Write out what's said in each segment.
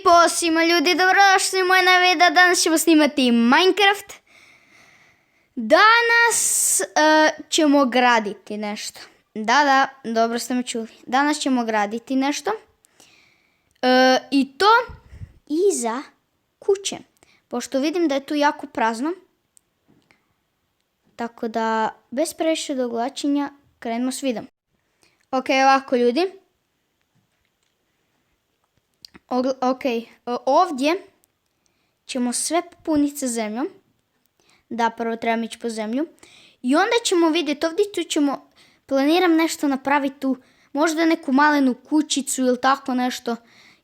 Pozdrav svima ljudi, dobrodošli u moj novi video. Danas ćemo snimati Minecraft. Danas ćemo graditi nešto. Da, dobro ste me čuli. Danas ćemo graditi nešto. I to iza kuće. Pošto vidim da je tu jako prazno. Tako da, bez previše doglačenja, krenemo s videom. Ok, ovako ljudi. Ok, ovdje ćemo sve popuniti sa zemljom. Da, prvo trebamo ići po zemlju. I onda ćemo vidjeti, ovdje tu ćemo, planiram nešto napraviti tu, možda neku malenu kućicu ili tako nešto.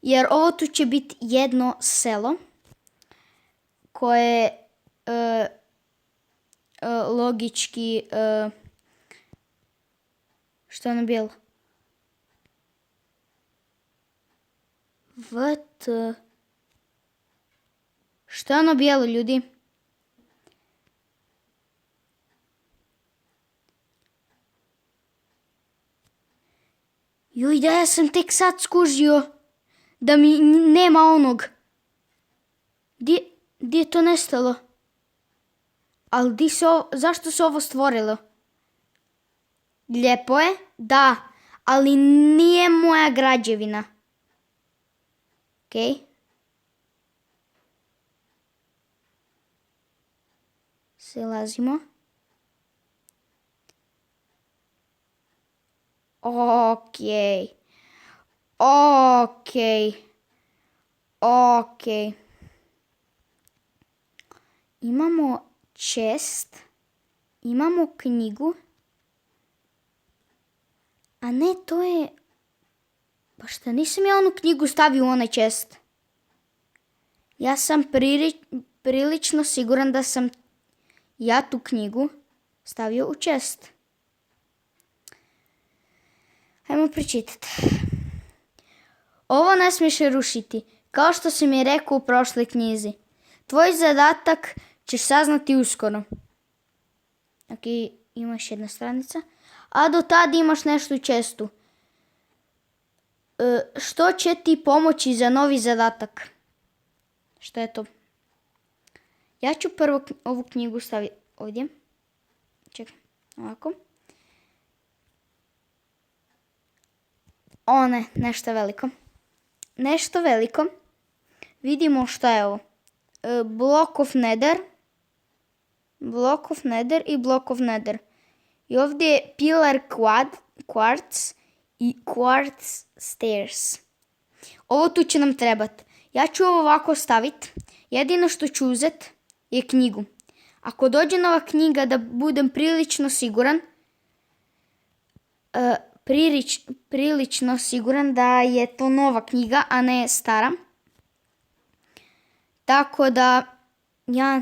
Jer ovo tu će biti jedno selo koje logički, što je ono bilo? Što je ono bijelo, ljudi? Joj, da ja sam tek sad skužio da mi nema onog. Gdje je to nestalo? Ali zašto se ovo stvorilo? Lijepo je, da, ali nije moja građevina. Ok. Silazimo. Ok. Imamo chest. Imamo knjigu. A ne, to je... Pa šta, nisam ja onu knjigu stavio u onaj chest. Ja sam prilično siguran da sam ja tu knjigu stavio u chest. Hajmo pročitati. Ovo ne smiješ rušiti, kao što si mi rekao u prošloj knjizi. Tvoj zadatak ćeš saznati uskoro. Ok, imaš jedna stranica. A do tada imaš nešto u chestu. Što će ti pomoći za novi zadatak? Što je to? Ja ću prvo ovu knjigu staviti ovdje. Čekaj, ovako. O ne, nešto veliko. Nešto veliko. Vidimo što je ovo. Block of Nether. Block of Nether i Block of Nether. I ovdje je Pillar Quartz i Quartz Stairs. Ovo tu će nam trebati. Ja ću ovo ovako staviti. Jedino što ću uzeti je knjigu. Ako dođe nova knjiga, da budem prilično siguran, prilično siguran da je to nova knjiga, a ne stara. Tako da ja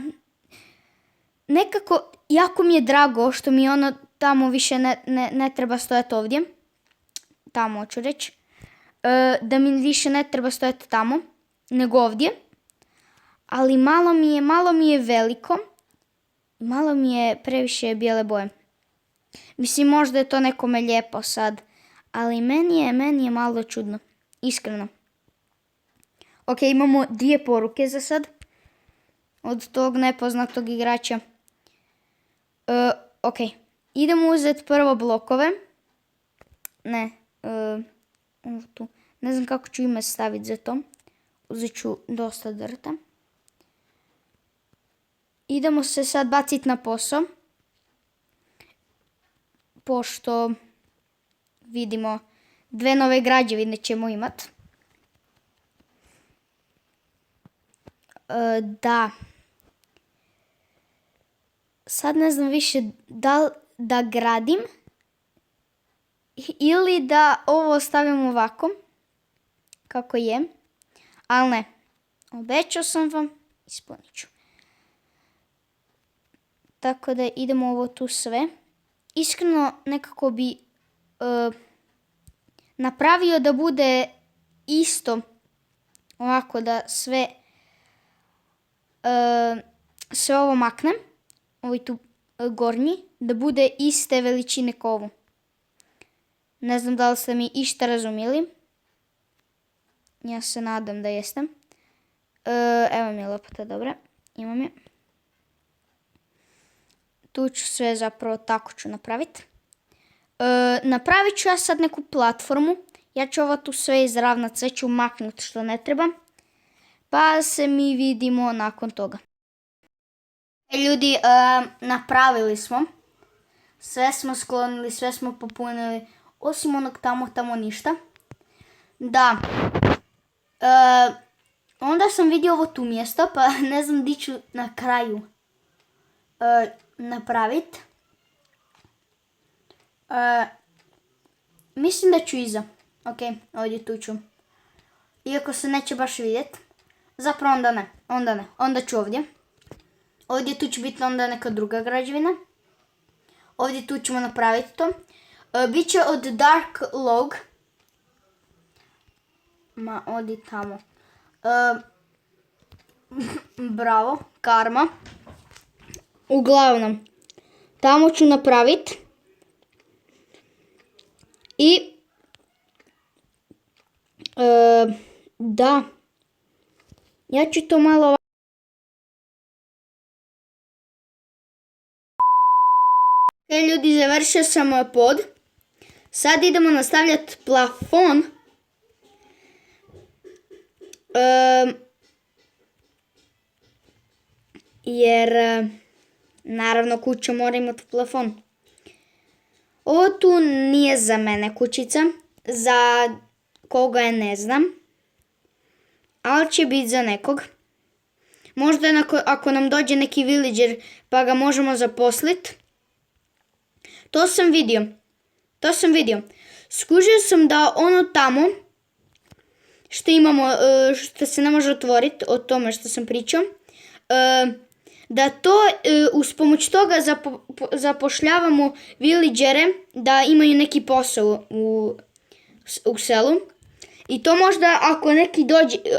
nekako jako mi je drago što mi ono tamo više ne treba stojati ovdje. Tamo hoću reći. Da mi više ne treba stojati tamo nego ovdje. Ali malo mi je veliko. Malo mi je previše bijele boje. Mislim, možda je to nekome lijepo sad. Ali meni je malo čudno. Iskreno. Ok, imamo 2 poruke za sad. Od tog nepoznatog igrača. Ok. Idemo uzeti prvo blokove. Ne. Tu. Ne znam kako ću ime staviti za to. Uzet ću dosta drta. Idemo se sad baciti na posao. Pošto vidimo 2 nove građevine ćemo imati. Da. Sad ne znam više da gradim ili da ovo ostavim ovako kako je. Ali ne. Obećao sam vam, ispunit ću. Tako da idemo ovo tu sve. Iskreno nekako bi napravio da bude isto. Ovako da sve ovo maknem. Ovo tu gornji. Da bude iste veličine kao ovo. Ne znam da li ste mi išta razumjeli. Ja se nadam da jesam. Evo mi je lopata, dobra. Imam je. Tu ću sve zapravo tako ću napraviti. Napravit ću ja sad neku platformu. Ja ću ovo tu sve izravnat, sve ću maknuti što ne treba. Pa se mi vidimo nakon toga. Ljudi, napravili smo. Sve smo sklonili, sve smo popunili. Osim onog tamo ništa. Da. Onda sam vidio ovo tu mjesto, pa ne znam di ću na kraju napraviti. Mislim da ću iza. Ok, ovdje tu ću. Iako se neće baš vidjeti. Zapravo onda ne. Onda ću ovdje. Ovdje tu će biti onda neka druga građevina. Ovdje tu ćemo napraviti to. Biće od Dark Log. Ma, odi tamo. Bravo, karma. Uglavnom, tamo ću napraviti. I da, ja ću to malo ljudi, završio sam pod. Sad idemo nastavljati plafon. Jer naravno kuća mora imati plafon. Ovo tu nije za mene kućica. Za koga je ne znam. Ali će biti za nekog. Možda ako nam dođe neki villager pa ga možemo zaposliti. To sam vidio. Skužio sam da ono tamo što imamo, što se ne može otvoriti, o tome što sam pričao, da to uz pomoć toga zapošljavamo villagere da imaju neki posao u selu. I to možda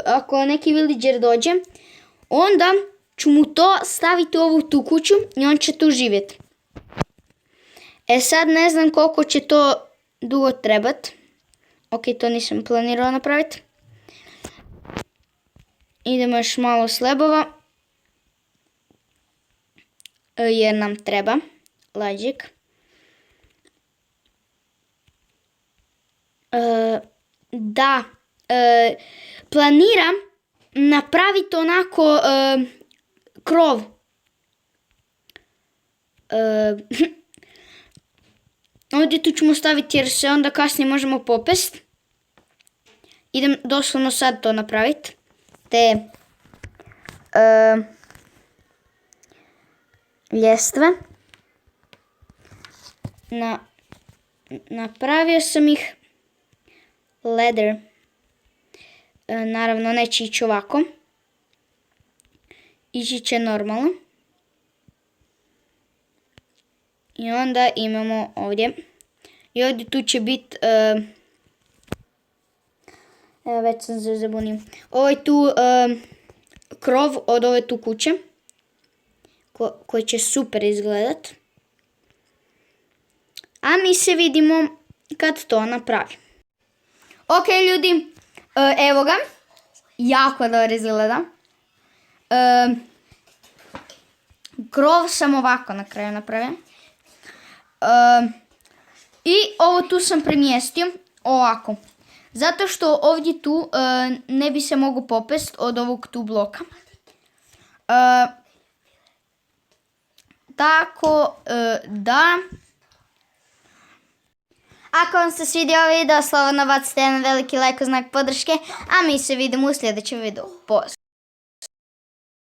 ako neki villager dođe, onda ću mu to staviti u ovu tu kuću i on će tu živjeti. Sad ne znam koliko će to dugo trebati. Ok, to nisam planirala napraviti. Idemo još malo slebova. Jer nam treba. Lađik. Da. Planiram napraviti onako krov. Ovdje tu ćemo staviti jer se onda kasnije možemo popest. Idem doslovno sad to napraviti. Te ljestve. Napravio sam ih leather. Naravno neće ići ovako. Ići će normalno. I onda imamo ovdje. I ovdje tu će biti... Evo već sam se zabunio. Ovo je tu krov od ove tu kuće. Koji će super izgledat. A mi se vidimo kad to napravi. Ok ljudi. Evo ga. Jako dobro izgleda. Krov sam ovako na kraju napravio. I ovo tu sam premjestio ovako. Zato što ovdje tu ne bi se mogu popest od ovog tu bloka. Tako da... Ako vam se svidio ovaj video, slobodno bacite jedan veliki like u znak podrške, a mi se vidimo u sljedećem videu. Pozdrav!